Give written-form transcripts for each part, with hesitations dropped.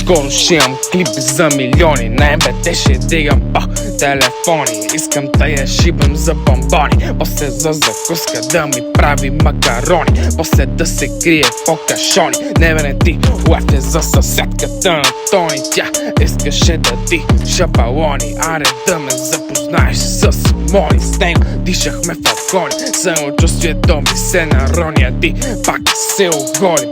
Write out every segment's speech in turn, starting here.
Скоро ще имам клипи за милиони. Най-бете ще дигам по телефони. Искам да я шибам за бомбони. После за закуска да ми прави макарони. После да се крие по кашони. Не бе не ти, лефте за съседката на Тони. Тя искаше да диша балони. Аре да ме запознаеш с Мони. С него дишахме фалкони. Самочувствието ми се нарони, а ти пак се оголи.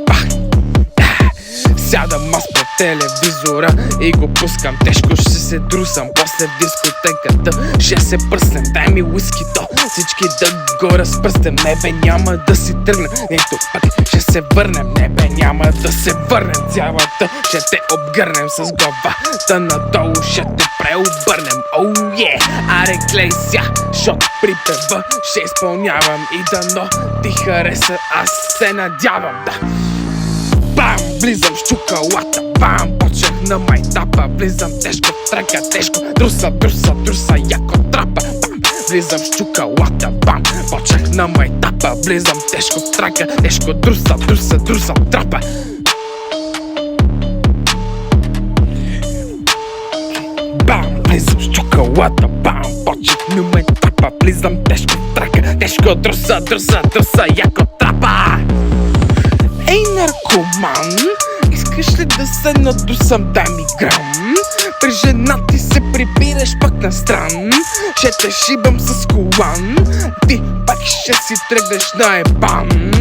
Сядам аз по телевизора и го пускам. Тежко ще се друсам после в дискотеката. Ще се пръснем, дай ми уискито. Всички да го разпръстем. Не бе, няма да си тръгнем. Нито пък ще се върнем. Не бе, няма да се върнем. Цялата ще те обгърнем. С главата надолу ще те преобърнем. Оу е, аре глей ся, защото припева ще изпълнявам. И дано ти хареса, аз се надявам, да. Бам, влизам с чоколата, бам, почнах на майтапа. Влизам тежко в трака, тежко, друса, яко трапа. Бам, влизам с чоколата, бам, почнах на майтапа. Влизам тежко в трака, тежко, друса, трапа. Бам, влизам с чоколата, бам, почнах на майтапа. Влизам тежко в трака, тежко, друса, яко трапа. Ей, наркоман, искаш ли да се надусам, дай ми грам? При жена ти се прибираш пък настран. Ще те шибам с колан. Ти пак ще си тръгнеш на ебан.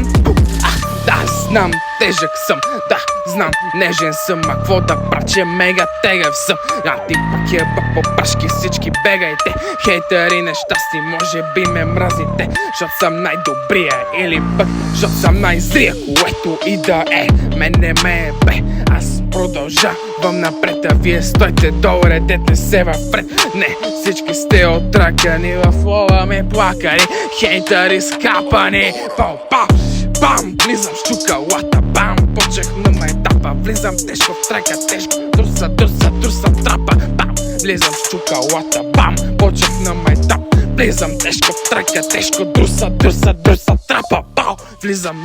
Да, знам, тежък съм, да, знам, нежен съм. А какво да праче, мега тегав съм. А ти пак еба по прашки, всички бегайте. Хейтери нещастни, може би ме мразите. Защото съм най-добрия или пък защото съм най-зрия. Което и да е, мен не ме е бе. Аз продължавам напред, а вие стойте долу, редете се въвред. Не, всички сте отракани, в лова ме плакали. Хейтери скапани, пау. Бам, влизам с чоколата, бам, почнах на майтапа. Влизам тежко в трака, тежко, друса, трапа. Бам, влизам с чоколата, бам, почнах на майтап. Влизам тежко в трака, тежко, друса, трапа. Бау, влизам